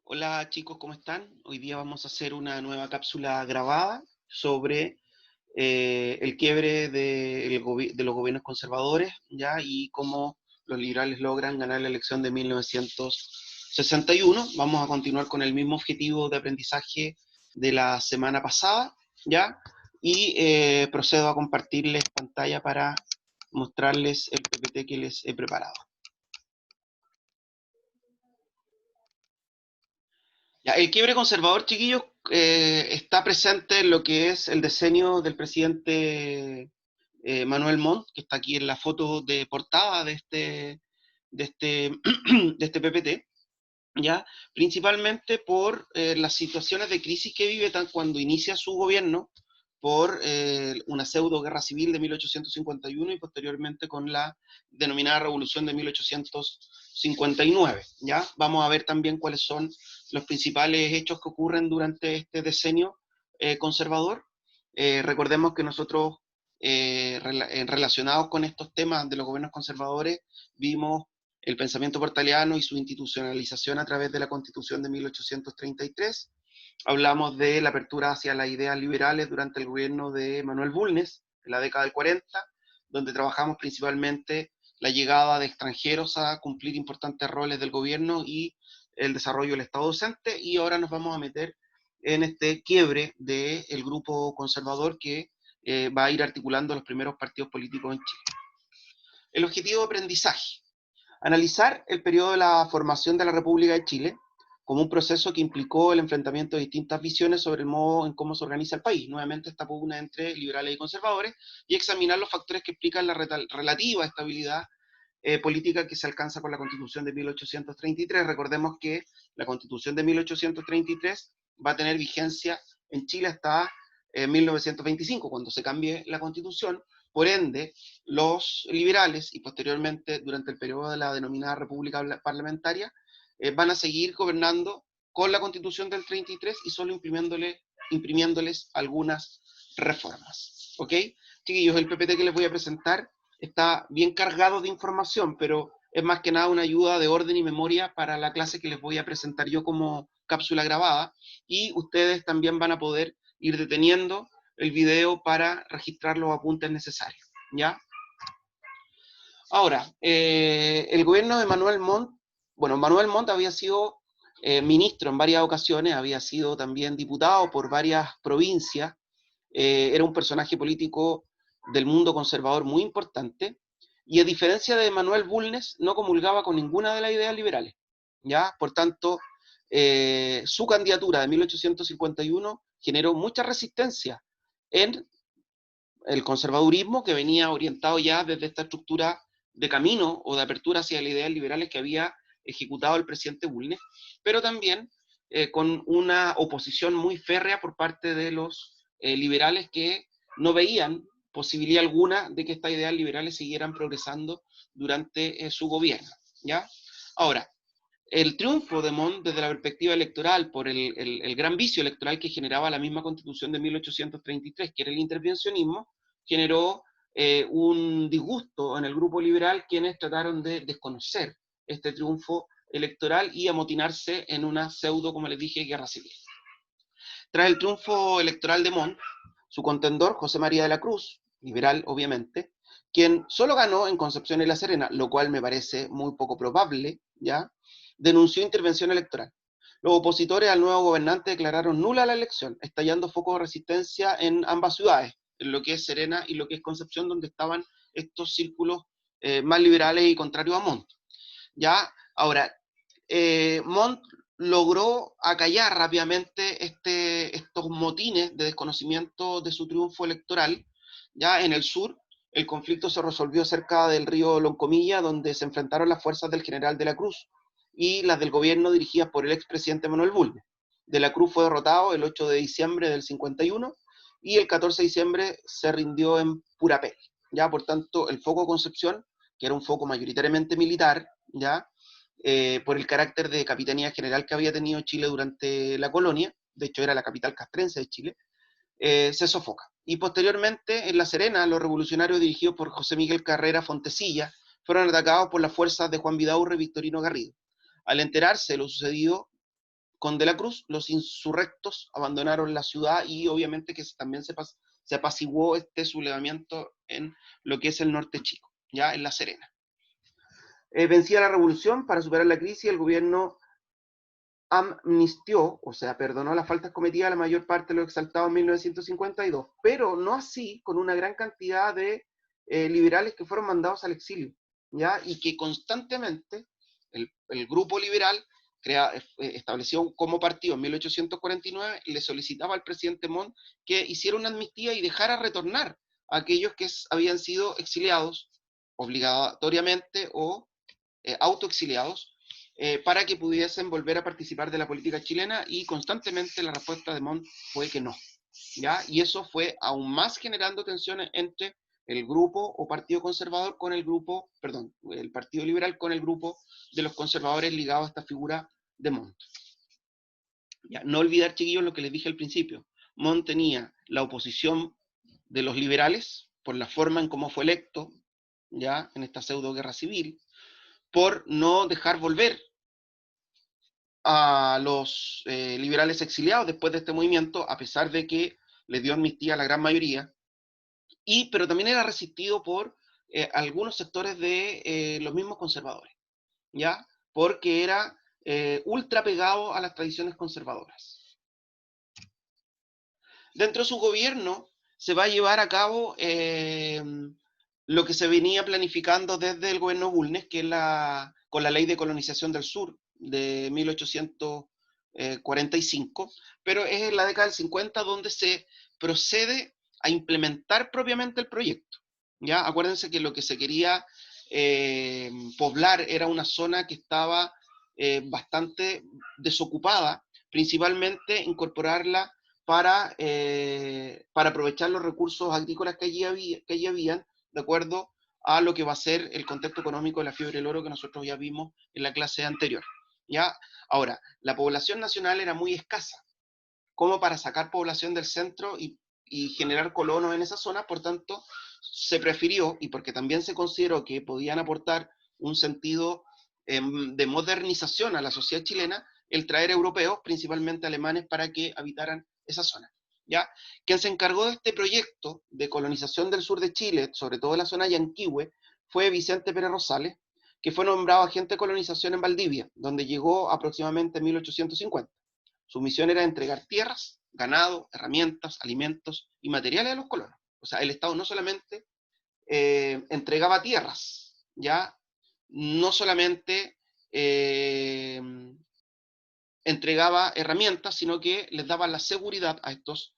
Hola chicos, ¿cómo están? Hoy día vamos a hacer una nueva cápsula grabada sobre el quiebre de los gobiernos conservadores, ¿ya? Y cómo los liberales logran ganar la elección de 1961. Vamos a continuar con el mismo objetivo de aprendizaje de la semana pasada, ¿ya? Y procedo a compartirles pantalla para mostrarles el PPT que les he preparado. Ya, el quiebre conservador, chiquillos, está presente en lo que es el diseño del presidente Manuel Montt, que está aquí en la foto de portada de este, de este PPT, ¿ya? Principalmente por las situaciones de crisis que vive tan cuando inicia su gobierno, por una pseudo guerra civil de 1851 y posteriormente con la denominada revolución de 1859, ¿ya? Vamos a ver también cuáles son los principales hechos que ocurren durante este decenio conservador. Recordemos que nosotros, relacionados con estos temas de los gobiernos conservadores, vimos el pensamiento portaliano y su institucionalización a través de la Constitución de 1833. Hablamos de la apertura hacia las ideas liberales durante el gobierno de Manuel Bulnes, en la década del 40, donde trabajamos principalmente la llegada de extranjeros a cumplir importantes roles del gobierno y el desarrollo del Estado docente, y ahora nos vamos a meter en este quiebre del grupo conservador que va a ir articulando los primeros partidos políticos en Chile. El objetivo de aprendizaje: analizar el periodo de la formación de la República de Chile como un proceso que implicó el enfrentamiento de distintas visiones sobre el modo en cómo se organiza el país, nuevamente esta pugna entre liberales y conservadores, y examinar los factores que explican la relativa estabilidad política que se alcanza con la Constitución de 1833. Recordemos que la Constitución de 1833 va a tener vigencia en Chile hasta 1925, cuando se cambie la Constitución. Por ende, los liberales y posteriormente durante el periodo de la denominada República Parlamentaria van a seguir gobernando con la Constitución del 33 y solo imprimiéndoles algunas reformas. ¿Ok? Chiquillos, el PPT que les voy a presentar está bien cargado de información, pero es más que nada una ayuda de orden y memoria para la clase que les voy a presentar yo como cápsula grabada, y ustedes también van a poder ir deteniendo el video para registrar los apuntes necesarios, ¿ya? Ahora, el gobierno de Manuel Montt, bueno, Manuel Montt había sido ministro en varias ocasiones, había sido también diputado por varias provincias, era un personaje político del mundo conservador muy importante, y a diferencia de Manuel Bulnes, no comulgaba con ninguna de las ideas liberales, ¿ya? Por tanto, su candidatura de 1851 generó mucha resistencia en el conservadurismo, que venía orientado ya desde esta estructura de camino o de apertura hacia las ideas liberales que había ejecutado el presidente Bulnes, pero también con una oposición muy férrea por parte de los liberales, que no veían posibilidad alguna de que estas ideas liberales siguieran progresando durante su gobierno, ¿ya? Ahora, el triunfo de Montt desde la perspectiva electoral por el gran vicio electoral que generaba la misma Constitución de 1833, que era el intervencionismo, generó un disgusto en el grupo liberal, quienes trataron de desconocer este triunfo electoral y amotinarse en una pseudo, como les dije, guerra civil. Tras el triunfo electoral de Montt, su contendor, José María de la Cruz, liberal obviamente, quien solo ganó en Concepción y La Serena, lo cual me parece muy poco probable, ¿ya?, denunció intervención electoral. Los opositores al nuevo gobernante declararon nula la elección, estallando focos de resistencia en ambas ciudades, en lo que es Serena y lo que es Concepción, donde estaban estos círculos más liberales y contrarios a Montt. ¿Ya? Ahora, Montt logró acallar rápidamente estos motines de desconocimiento de su triunfo electoral. Ya en el sur, el conflicto se resolvió cerca del río Loncomilla, donde se enfrentaron las fuerzas del general de la Cruz y las del gobierno dirigidas por el expresidente Manuel Bulnes. De la Cruz fue derrotado el 8 de diciembre del 51 y el 14 de diciembre se rindió en Purapel. Ya, por tanto, el foco de Concepción, que era un foco mayoritariamente militar, ya, por el carácter de capitanía general que había tenido Chile durante la colonia, de hecho era la capital castrense de Chile, se sofoca. Y posteriormente, en La Serena, los revolucionarios dirigidos por José Miguel Carrera Fontecilla fueron atacados por las fuerzas de Juan Vidaurre y Victorino Garrido. Al enterarse de lo sucedido, con De la Cruz, los insurrectos abandonaron la ciudad y obviamente que también se apaciguó este sublevamiento en lo que es el norte chico, ya en La Serena. Vencida la revolución, para superar la crisis, el gobierno amnistió, o sea, perdonó las faltas cometidas a la mayor parte de los exaltados en 1952, pero no así con una gran cantidad de liberales que fueron mandados al exilio, ¿ya? Y que constantemente el grupo liberal estableció como partido en 1849 y le solicitaba al presidente Montt que hiciera una amnistía y dejara retornar a aquellos que habían sido exiliados obligatoriamente o autoexiliados, para que pudiesen volver a participar de la política chilena, y constantemente la respuesta de Montt fue que no, ¿ya? Y eso fue aún más generando tensiones entre el grupo o partido conservador con el grupo, perdón, el partido liberal con el grupo de los conservadores ligados a esta figura de Montt. Ya, no olvidar, chiquillos, lo que les dije al principio. Montt tenía la oposición de los liberales por la forma en cómo fue electo, ya, en esta pseudo guerra civil, por no dejar volver a los liberales exiliados después de este movimiento, a pesar de que les dio amnistía a la gran mayoría, pero también era resistido por algunos sectores de los mismos conservadores, ¿ya? Porque era ultra pegado a las tradiciones conservadoras. Dentro de su gobierno se va a llevar a cabo lo que se venía planificando desde el gobierno Bulnes, que es con la ley de colonización del sur de 1845, pero es en la década del 50 donde se procede a implementar propiamente el proyecto. ¿Ya? Acuérdense que lo que se quería poblar era una zona que estaba bastante desocupada, principalmente incorporarla para aprovechar los recursos agrícolas que allí habían, de acuerdo a lo que va a ser el contexto económico de la fiebre del oro que nosotros ya vimos en la clase anterior. ¿Ya? Ahora, la población nacional era muy escasa, como para sacar población del centro y generar colonos en esa zona, por tanto, se prefirió, y porque también se consideró que podían aportar un sentido de modernización a la sociedad chilena, el traer europeos, principalmente alemanes, para que habitaran esa zona. ¿Ya? Quien se encargó de este proyecto de colonización del sur de Chile, sobre todo la zona Yanquihue, fue Vicente Pérez Rosales, que fue nombrado agente de colonización en Valdivia, donde llegó aproximadamente en 1850. Su misión era entregar tierras, ganado, herramientas, alimentos y materiales a los colonos. O sea, el Estado no solamente entregaba tierras, ya no solamente entregaba herramientas, sino que les daba la seguridad a estos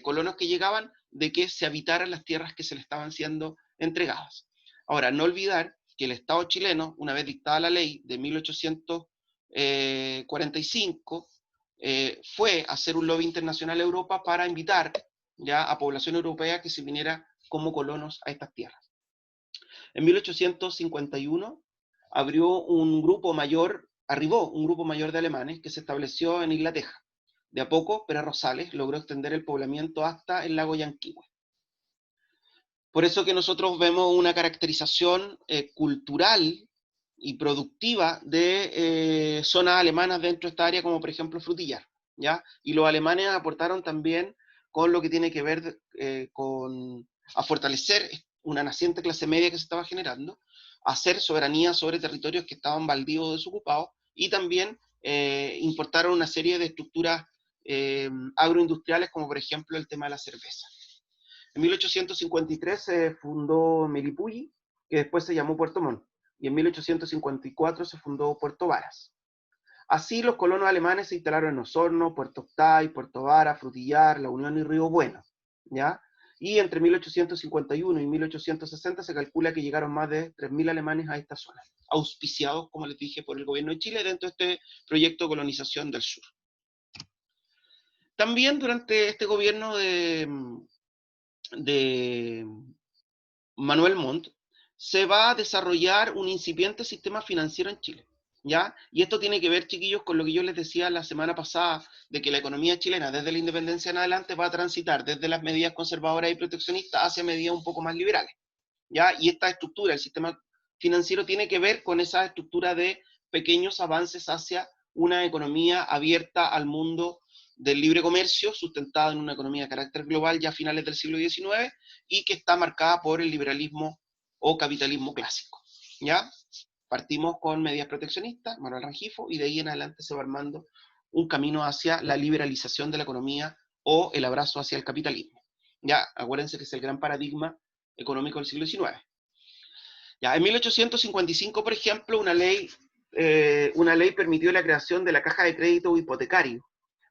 colonos que llegaban de que se habitaran las tierras que se les estaban siendo entregadas. Ahora, no olvidar que el Estado chileno, una vez dictada la ley de 1845, fue a hacer un lobby internacional a Europa para invitar ya a población europea que se viniera como colonos a estas tierras. En 1851 arribó un grupo mayor de alemanes que se estableció en Isla Teja. De a poco, Pérez Rosales logró extender el poblamiento hasta el lago Yanquihue. Por eso que nosotros vemos una caracterización cultural y productiva de zonas alemanas dentro de esta área, como por ejemplo Frutillar, ¿ya? Y los alemanes aportaron también con lo que tiene que ver a fortalecer una naciente clase media que se estaba generando, a hacer soberanía sobre territorios que estaban baldíos o desocupados, y también importaron una serie de estructuras agroindustriales, como por ejemplo el tema de la cerveza. En 1853 se fundó Melipulli, que después se llamó Puerto Montt, y en 1854 se fundó Puerto Varas. Así los colonos alemanes se instalaron en Osorno, Puerto Octay, Puerto Varas, Frutillar, La Unión y Río Bueno, ¿ya? Y entre 1851 y 1860 se calcula que llegaron más de 3.000 alemanes a esta zona, auspiciados, como les dije, por el gobierno de Chile dentro de este proyecto de colonización del sur. También durante este gobierno de Manuel Montt, se va a desarrollar un incipiente sistema financiero en Chile, ¿ya? Y esto tiene que ver, chiquillos, con lo que yo les decía la semana pasada, de que la economía chilena, desde la independencia en adelante, va a transitar desde las medidas conservadoras y proteccionistas hacia medidas un poco más liberales, ¿ya? Y esta estructura, el sistema financiero, tiene que ver con esa estructura de pequeños avances hacia una economía abierta al mundo del libre comercio, sustentada en una economía de carácter global ya a finales del siglo XIX, y que está marcada por el liberalismo o capitalismo clásico. ¿Ya? Partimos con medidas proteccionistas, Manuel Rengifo, y de ahí en adelante se va armando un camino hacia la liberalización de la economía o el abrazo hacia el capitalismo. Ya, acuérdense que es el gran paradigma económico del siglo XIX. Ya, en 1855, por ejemplo, una ley permitió la creación de la Caja de Crédito Hipotecario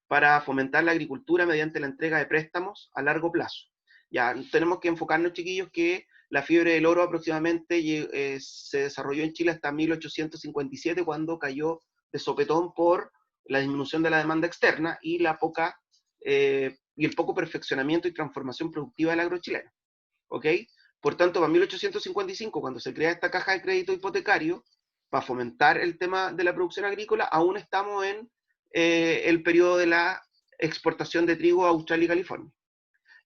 para fomentar la agricultura mediante la entrega de préstamos a largo plazo. Ya, tenemos que enfocarnos, chiquillos, que la fiebre del oro aproximadamente se desarrolló en Chile hasta 1857, cuando cayó de sopetón por la disminución de la demanda externa y y el poco perfeccionamiento y transformación productiva del agro chileno. ¿Ok? Por tanto, para 1855, cuando se crea esta caja de crédito hipotecario, para fomentar el tema de la producción agrícola, aún estamos en el periodo de la exportación de trigo a Australia y California.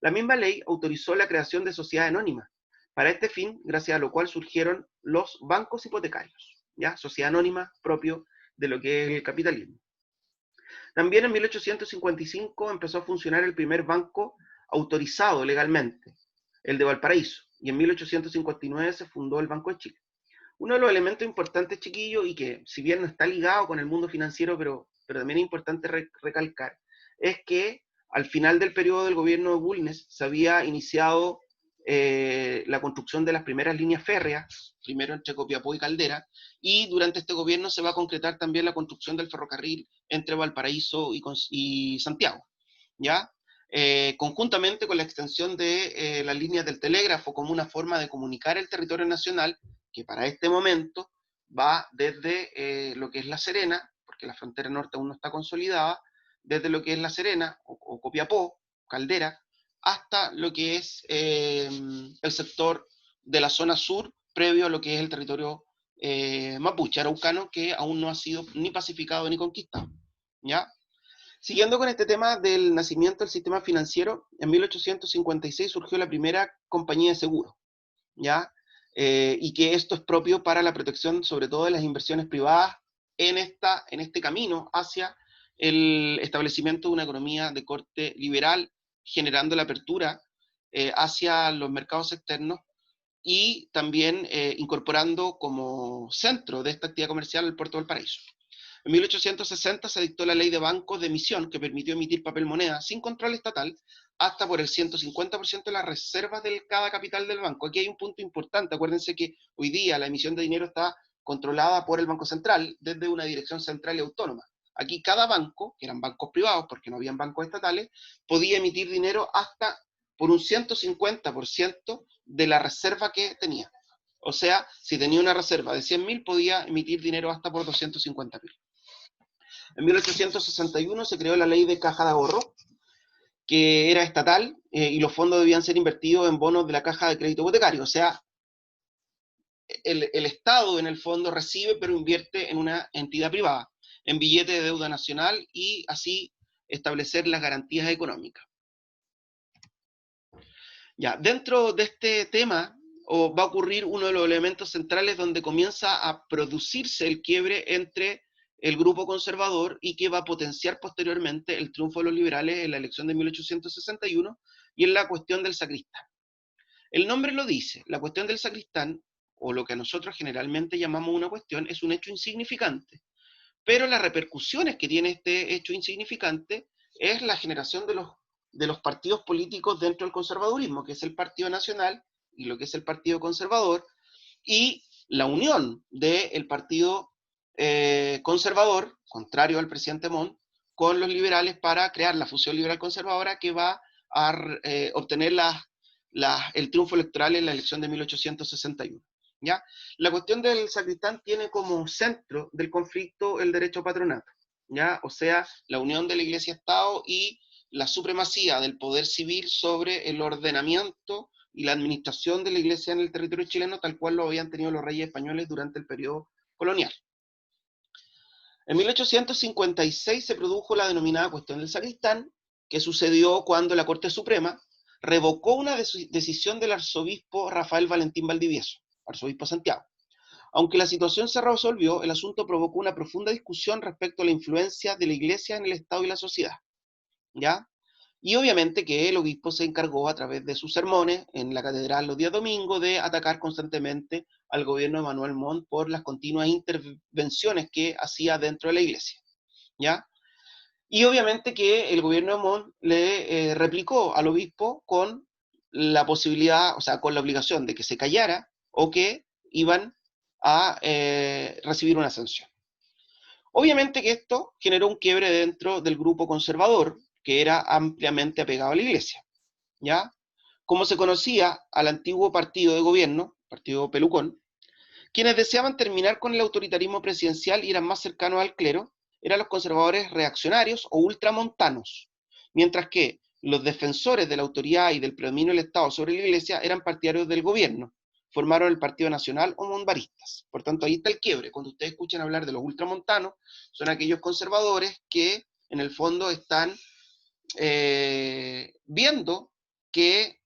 La misma ley autorizó la creación de sociedades anónimas, para este fin, gracias a lo cual surgieron los bancos hipotecarios, ¿ya? Sociedad anónima propio de lo que es el capitalismo. También en 1855 empezó a funcionar el primer banco autorizado legalmente, el de Valparaíso, y en 1859 se fundó el Banco de Chile. Uno de los elementos importantes, chiquillos, y que si bien no está ligado con el mundo financiero, pero también es importante recalcar, es que al final del periodo del gobierno de Bulnes se había iniciado la construcción de las primeras líneas férreas, primero entre Copiapó y Caldera, y durante este gobierno se va a concretar también la construcción del ferrocarril entre Valparaíso y Santiago, ¿ya? Conjuntamente con la extensión de las líneas del telégrafo como una forma de comunicar el territorio nacional, que para este momento va desde lo que es La Serena, porque la frontera norte aún no está consolidada, desde lo que es La Serena o Copiapó, Caldera, hasta lo que es el sector de la zona sur, previo a lo que es el territorio mapuche, araucano, que aún no ha sido ni pacificado ni conquistado. ¿Ya? Siguiendo con este tema del nacimiento del sistema financiero, en 1856 surgió la primera compañía de seguros, ¿ya? Y que esto es propio para la protección, sobre todo de las inversiones privadas, en este camino hacia el establecimiento de una economía de corte liberal, generando la apertura hacia los mercados externos y también incorporando como centro de esta actividad comercial el puerto del Valparaíso. En 1860 se dictó la ley de bancos de emisión, que permitió emitir papel moneda sin control estatal hasta por el 150% de las reservas de cada capital del banco. Aquí hay un punto importante. Acuérdense que hoy día la emisión de dinero está controlada por el Banco Central desde una dirección central y autónoma. Aquí cada banco, que eran bancos privados porque no habían bancos estatales, podía emitir dinero hasta por un 150% de la reserva que tenía. O sea, si tenía una reserva de 100.000, podía emitir dinero hasta por 250.000. En 1861 se creó la ley de caja de ahorro, que era estatal, y los fondos debían ser invertidos en bonos de la caja de crédito hipotecario. O sea, el Estado en el fondo recibe, pero invierte en una entidad privada, en billete de deuda nacional, y así establecer las garantías económicas. Ya, dentro de este tema va a ocurrir uno de los elementos centrales donde comienza a producirse el quiebre entre el grupo conservador y que va a potenciar posteriormente el triunfo de los liberales en la elección de 1861 y en la cuestión del sacristán. El nombre lo dice, la cuestión del sacristán, o lo que a nosotros generalmente llamamos una cuestión, es un hecho insignificante, pero las repercusiones que tiene este hecho insignificante es la generación de los partidos políticos dentro del conservadurismo, que es el Partido Nacional y lo que es el Partido Conservador, y la unión del Partido Conservador, contrario al presidente Montt, con los liberales para crear la fusión liberal-conservadora que va a obtener el triunfo electoral en la elección de 1861. ¿Ya? La cuestión del sacristán tiene como centro del conflicto el derecho patronato, ¿ya? O sea, la unión de la Iglesia-Estado y la supremacía del poder civil sobre el ordenamiento y la administración de la Iglesia en el territorio chileno, tal cual lo habían tenido los reyes españoles durante el periodo colonial. En 1856 se produjo la denominada cuestión del sacristán, que sucedió cuando la Corte Suprema revocó una decisión del arzobispo Rafael Valentín Valdivieso, arzobispo de Santiago, Aunque la situación se resolvió, el asunto provocó una profunda discusión respecto a la influencia de la Iglesia en el Estado y la sociedad, ¿ya? Y obviamente que el obispo se encargó a través de sus sermones en la catedral los días domingos de atacar constantemente al gobierno de Manuel Montt por las continuas intervenciones que hacía dentro de la iglesia, ¿ya? Y obviamente que el gobierno de Montt le replicó al obispo con la posibilidad, o sea, con la obligación de que se callara o que iban a recibir una sanción. Obviamente que esto generó un quiebre dentro del grupo conservador, que era ampliamente apegado a la iglesia, ¿ya? Como se conocía al antiguo partido de gobierno, partido Pelucón, quienes deseaban terminar con el autoritarismo presidencial y eran más cercanos al clero, eran los conservadores reaccionarios o ultramontanos, mientras que los defensores de la autoridad y del predominio del Estado sobre la iglesia eran partidarios del gobierno, formaron el Partido Nacional o monbaristas. Por tanto, ahí está el quiebre. Cuando ustedes escuchan hablar de los ultramontanos, son aquellos conservadores que en el fondo están viendo que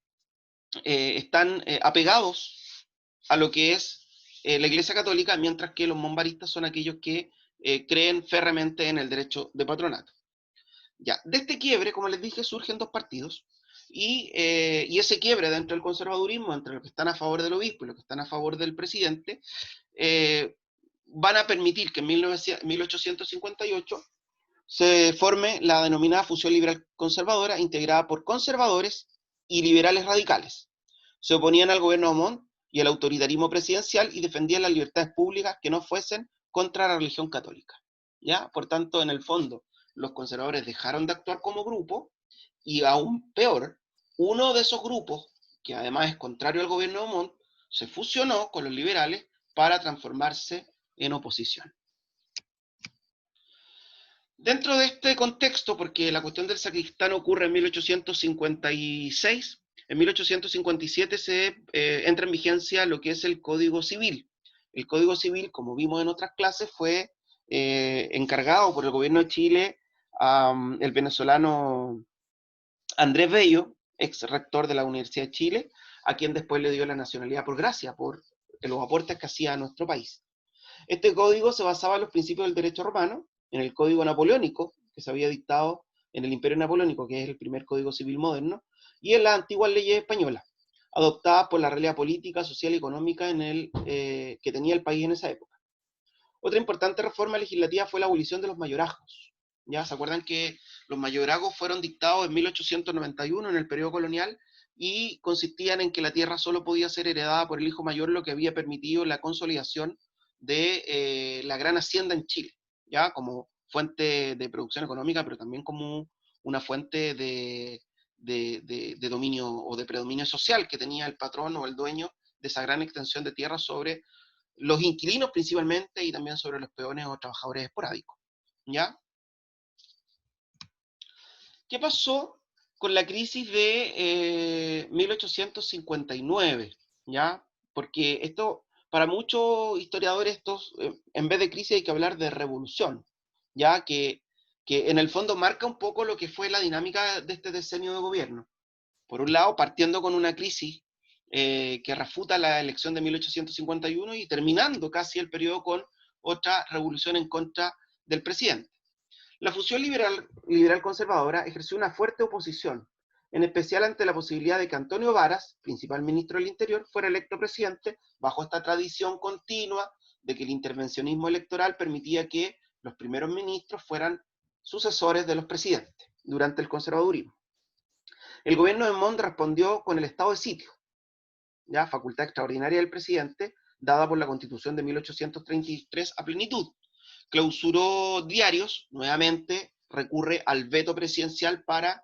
están apegados a lo que es la Iglesia Católica, mientras que los monbaristas son aquellos que creen férreamente en el derecho de patronato. Ya, de este quiebre, como les dije, surgen dos partidos, y ese quiebre dentro del conservadurismo, entre los que están a favor del obispo y los que están a favor del presidente, van a permitir que en 1858 se forme la denominada fusión liberal conservadora, integrada por conservadores y liberales radicales. Se oponían al gobierno de Montt y al autoritarismo presidencial y defendían las libertades públicas que no fuesen contra la religión católica, ¿ya? Por tanto, en el fondo, los conservadores dejaron de actuar como grupo y aún peor, uno de esos grupos, que además es contrario al gobierno de Montt, se fusionó con los liberales para transformarse en oposición. Dentro de este contexto, porque la cuestión del sacristán ocurre en 1856, en 1857 se entra en vigencia lo que es el Código Civil. El Código Civil, como vimos en otras clases, fue encargado por el gobierno de Chile el venezolano Andrés Bello, ex rector de la Universidad de Chile, a quien después le dio la nacionalidad por gracia, por los aportes que hacía a nuestro país. Este código se basaba en los principios del derecho romano, en el código napoleónico, que se había dictado en el Imperio Napoleónico, que es el primer código civil moderno, y en las antiguas leyes españolas, adoptadas por la realidad política, social y económica que tenía el país en esa época. Otra importante reforma legislativa fue la abolición de los mayorazgos. ¿Ya? ¿Se acuerdan que los mayorazgos fueron dictados en 1891 en el periodo colonial y consistían en que la tierra solo podía ser heredada por el hijo mayor, lo que había permitido la consolidación de la gran hacienda en Chile, ¿ya? Como fuente de producción económica, pero también como una fuente de dominio o de predominio social que tenía el patrón o el dueño de esa gran extensión de tierra sobre los inquilinos principalmente y también sobre los peones o trabajadores esporádicos, ¿ya? ¿Qué pasó con la crisis de 1859? ¿Ya? Porque esto, para muchos historiadores, en vez de crisis hay que hablar de revolución, ¿ya? Que en el fondo marca un poco lo que fue la dinámica de este decenio de gobierno. Por un lado, partiendo con una crisis que refuta la elección de 1851 y terminando casi el periodo con otra revolución en contra del presidente. La fusión liberal conservadora ejerció una fuerte oposición, en especial ante la posibilidad de que Antonio Varas, principal ministro del Interior, fuera electo presidente bajo esta tradición continua de que el intervencionismo electoral permitía que los primeros ministros fueran sucesores de los presidentes durante el conservadurismo. El gobierno de Montt respondió con el estado de sitio, ¿ya? Facultad extraordinaria del presidente, dada por la Constitución de 1833 a plenitud. Clausuró diarios, nuevamente recurre al veto presidencial para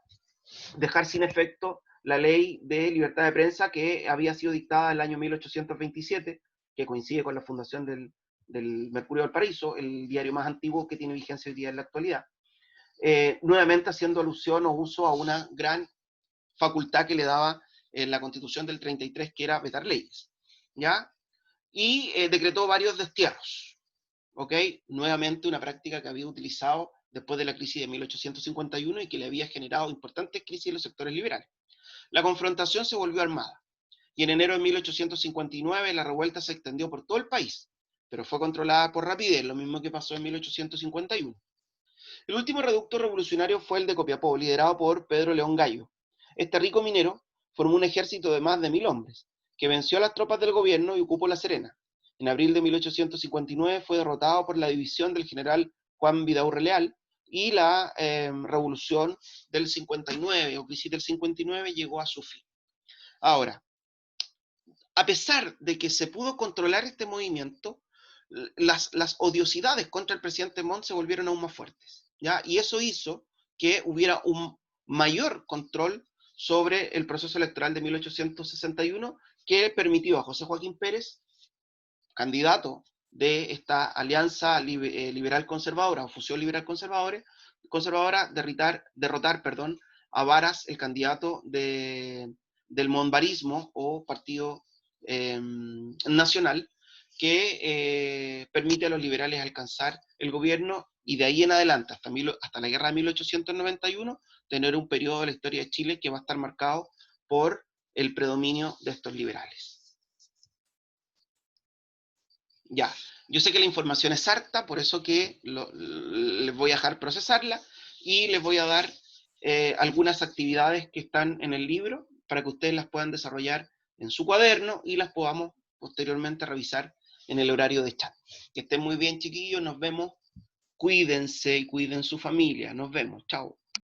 dejar sin efecto la ley de libertad de prensa que había sido dictada en el año 1827, que coincide con la fundación del Mercurio del Paraíso, el diario más antiguo que tiene vigencia hoy día en la actualidad. Nuevamente haciendo alusión o uso a una gran facultad que le daba la Constitución del 33, que era vetar leyes, ¿ya? Y decretó varios destierros, ¿ok? Nuevamente una práctica que había utilizado después de la crisis de 1851 y que le había generado importantes crisis en los sectores liberales. La confrontación se volvió armada, y en enero de 1859 la revuelta se extendió por todo el país, pero fue controlada por rapidez, lo mismo que pasó en 1851. El último reducto revolucionario fue el de Copiapó, liderado por Pedro León Gallo. Este rico minero formó un ejército de más de 1000 hombres, que venció a las tropas del gobierno y ocupó La Serena. En abril de 1859 fue derrotado por la división del general Juan Vidaurre Leal, y la revolución del 59, o crisis del 59, llegó a su fin. Ahora, a pesar de que se pudo controlar este movimiento, las odiosidades contra el presidente Montt se volvieron aún más fuertes, ¿ya? Y eso hizo que hubiera un mayor control sobre el proceso electoral de 1861, que permitió a José Joaquín Pérez, candidato de esta alianza liberal conservadora, o fusión liberal conservadora, derrotar a Varas, el candidato del monbarismo o partido nacional, que permite a los liberales alcanzar el gobierno, y de ahí en adelante, hasta la guerra de 1891, tener un periodo de la historia de Chile que va a estar marcado por el predominio de estos liberales. Ya, yo sé que la información es harta, por eso que les voy a dejar procesarla, y les voy a dar algunas actividades que están en el libro para que ustedes las puedan desarrollar en su cuaderno y las podamos posteriormente revisar en el horario de chat. Que estén muy bien, chiquillos, nos vemos, cuídense y cuiden su familia, nos vemos, chao.